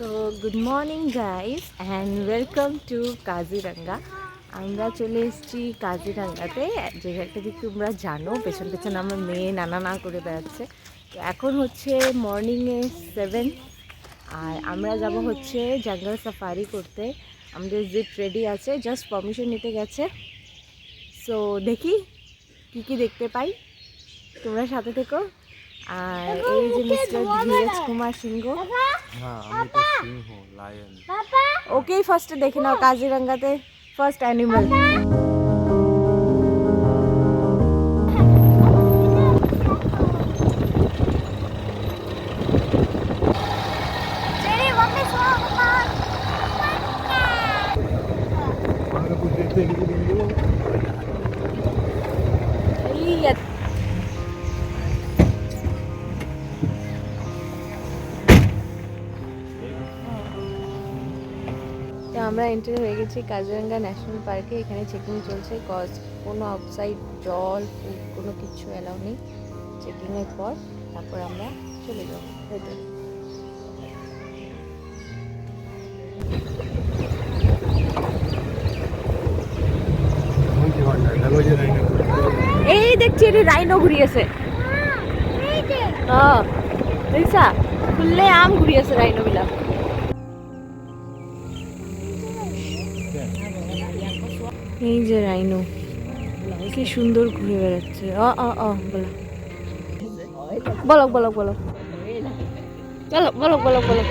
So good morning guys and welcome to Kaziranga. আমরা চলে এসেছি কাজিরাঙ্গাতে, যেখানটা দিক তোমরা জানো পেছন পেছন আমার মেয়ে নানা করে বেড়াচ্ছে। তো এখন হচ্ছে মর্নিংয়ে 7 আর আমরা যাব হচ্ছে জঙ্গল সাফারি করতে। আমাদের জিপ রেডি আছে, জাস্ট পারমিশন নিতে গেছে। সো দেখি কি দেখতে পাই, তোমরা সাথে থেকো। আর এই যে মিস্টার ধীরজ কুমার সিংহ, ওকেই ফার্স্টে দেখে নাও কাজিরাঙ্গাতে ফার্স্ট অ্যানিমাল। তো আমরা এন্টার হয়ে গেছি কাজিরাঙ্গা ন্যাশনাল পার্কে। এখানে চেকিং চলছে, কজ কোনো আউটসাইড জল ফুড কোনো কিছু অ্যালাউ নেই। চেকিংয়ের পর তারপর আমরা চলে যাবো ভেতরে। এই দেখছি এটি রাইনো ঘুরিয়েছে। হ্যাঁ দেখছা, খুললে আম ঘুরিয়েছে রাইনো বিলা। এই যে রাইনো কি সুন্দর ঘুরে বেড়াচ্ছে। বলো বলো বলো চলো বলো বলো বলো।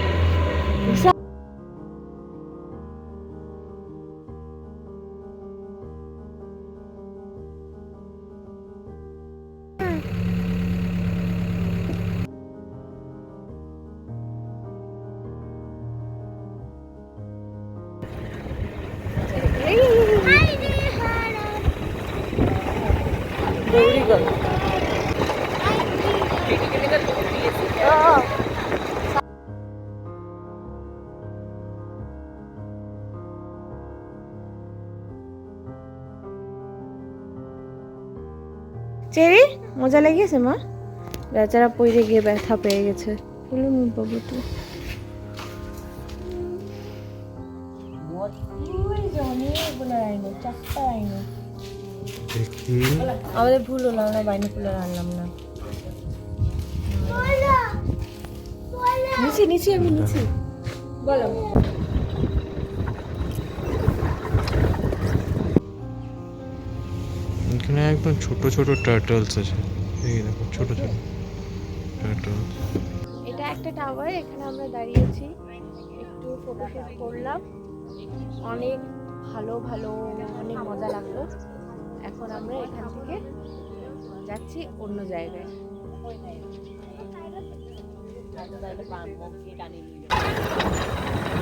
চেরি মজা লেগেছে মা? বেচারা পড়ে গিয়ে ব্যথা পেয়ে গেছে। বলুন বাবু তো আমাদের ভুল হলো, আমরা বাইনোকুলার আনলাম না। নিচে নিচে আমি নিচে বলো। এখানে একদম ছোট ছোট টার্টলস আছে, এই দেখো ছোট ছোট টার্টলস। এটা একটা টাওয়ার, এখানে আমরা দাঁড়িয়েছি, একটু ফটোশুট করলাম, অনেক ভালো ভালো অনেক মজা লাগলো। এখন আমরা এখান থেকে যাচ্ছি অন্য জায়গায়।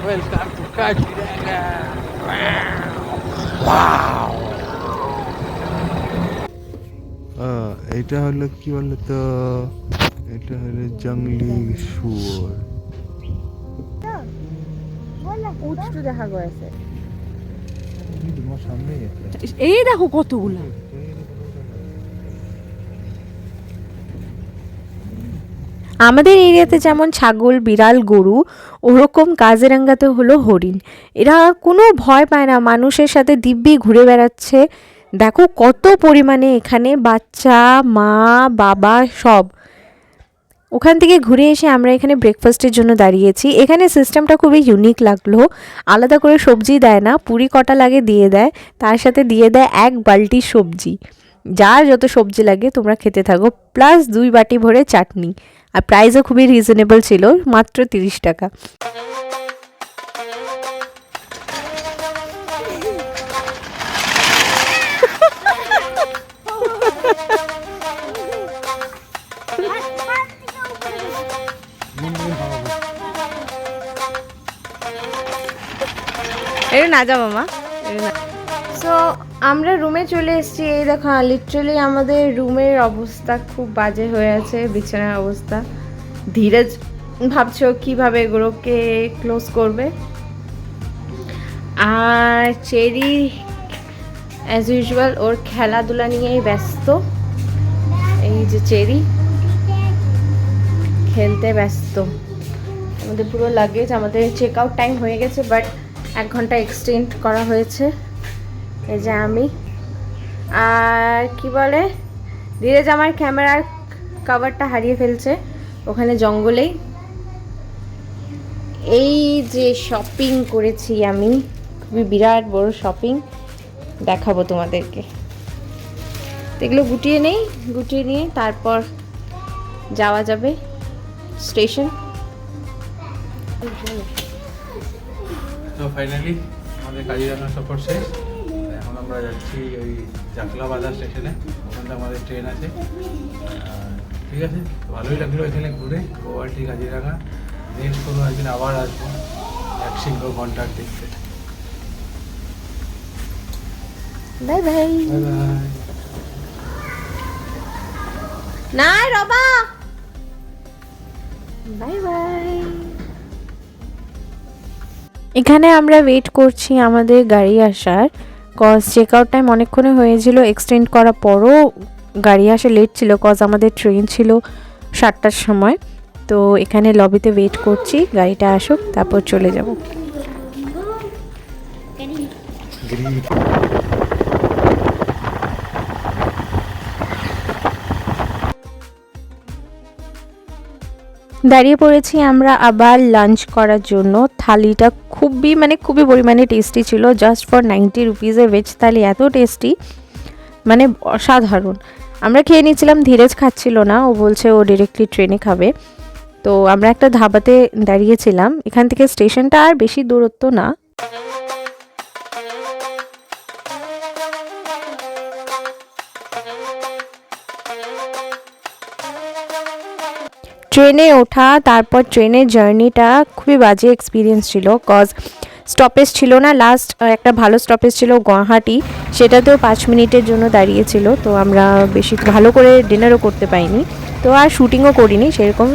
Welcome to Kaziranga. এটা হলো কি বলতো, এটা হলো জঙ্গলি শুয়োর। উঠতে দেখা গেছে, তোমার সামনেই আছে, এই দেখো কতগুলো। আমাদের এরিয়াতে যেমন ছাগল বিড়াল গরু, ওরকম কাজিরাঙ্গাতে হলো হরিণ। এরা কোনো ভয় পায় না, মানুষের সাথে দিব্যি ঘুরে বেড়াচ্ছে। দেখো কত পরিমাণে এখানে বাচ্চা মা বাবা সব। ওখান থেকে ঘুরে এসে আমরা এখানে ব্রেকফাস্টের জন্য দাঁড়িয়েছি। এখানে সিস্টেমটা খুবই ইউনিক লাগলো, আলাদা করে সবজি দেয় না, পুরি কটা লাগে দিয়ে দেয়, তার সাথে দিয়ে দেয় এক বালতি সবজি। যার যত সবজি লাগে তোমরা খেতে থাকো, প্লাস 2 বাটি ভরে চাটনি। আর প্রাইসও খুবই রিজনেবল ছিল, মাত্র 30 টাকা। এটা না যাবো মা। সো আমরা রুমে চলে এসেছি। এই দেখো লিটারালি আমাদের রুমের অবস্থা খুব বাজে হয়ে আছে, বিছানার অবস্থা। ধীরজ ভাবছো কিভাবে এগুলোকে ক্লোজ করবে। আর চেরি অ্যাজ ইউজুয়াল ওর খেলাধুলা নিয়েই ব্যস্ত। এই যে চেরি খেলতে ব্যস্ত। আমাদের পুরো লাগেজ, আমাদের চেক আউট টাইম হয়ে গেছে বাট 1 ঘন্টা এক্সটেন্ড করা হয়েছে। এই যে আমি আর কি বলে ধীরেজ আমার ক্যামেরার কভারটা হারিয়ে ফেলছে ওখানে জঙ্গলেই। এই যে শপিং করেছি আমি, খুবই বিরাট বড় শপিং, দেখাবো তোমাদেরকে। এগুলো গুটিয়ে নেই, গুটিয়ে নিয়ে তারপর যাওয়া যাবে স্টেশন। তো ফাইনালি আমাদের কাজিরাঙা সফর শেষ। এখন আমরা যাচ্ছি ওই জাকলাবাজার স্টেশনে, ওখানে আমাদের ট্রেন আছে। ঠিক আছে, ভালোই লাগলো এখানে ঘুরে গুয়াহাটি কাজিরাঙা। নেক্সট কোনো একদিন আবার আসবো এক সিংহ ঘন্টার দেখতে। Bye bye. Bye bye. না রবা, বাই বাই। এখানে আমরা ওয়েট করছি আমাদের গাড়ি আসার, কজ চেক আউট টাইম অনেকক্ষণে হয়েছিল, এক্সটেন্ড করার পরও গাড়ি আসা লেট ছিল কজ আমাদের ট্রেন ছিল 7টার সময়। তো এখানে লবিতে ওয়েট করছি গাড়িটা আসুক, তারপর চলে যাব। দাঁড়িয়ে পড়েছি আমরা আবার লাঞ্চ করার জন্য। থালিটা খুবই পরিমাণে টেস্টি ছিল, জাস্ট ফর 90 রুপিজে ভেজ থালি এত টেস্টি, মানে অসাধারণ। আমরা খেয়ে নিচ্ছিলাম, ধীরেজ খাচ্ছিল না, ও বলছে ও ডিরেক্টলি ট্রেনে খাবে। তো আমরা একটা ধাবাতে দাঁড়িয়েছিলাম, এখান থেকে স্টেশনটা আর বেশি দূরত্ব না। ট্রেনে ওঠা, তারপর ট্রেনের জার্নিটা খুবই বাজে এক্সপিরিয়েন্স ছিল, কজ স্টপেজ ছিল না। লাস্ট একটা ভালো স্টপেজ ছিল গুয়াহাটি, সেটাতেও 5 মিনিটের জন্য দাঁড়িয়েছিল। তো আমরা বেশি ভালো করে ডিনারও করতে পাইনি, তো আর শুটিংও করিনি, সেরকম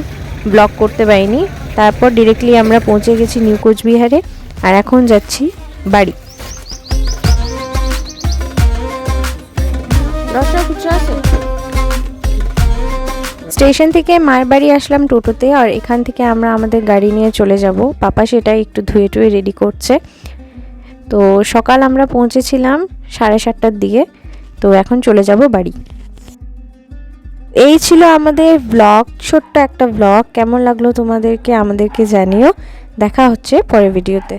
ব্লগ করতে পারিনি। তারপর ডিরেক্টলি আমরা পৌঁছে গেছি নিউ কোচবিহারে, আর এখন যাচ্ছি বাড়ি। স্টেশন থেকে মায়ের বাড়ি আসলাম টোটোতে, আর এখান থেকে আমরা আমাদের গাড়ি নিয়ে চলে যাব। পাপা সেটা একটু ধুয়ে টুয়ে রেডি করছে। তো সকাল আমরা পৌঁছেছিলাম 7:30টার দিকে, তো এখন চলে যাব বাড়ি। এই ছিল আমাদের ব্লগ, ছোট্ট একটা ব্লগ। কেমন লাগলো তোমাদেরকে আমাদেরকে জানিও। দেখা হচ্ছে পরের ভিডিওতে।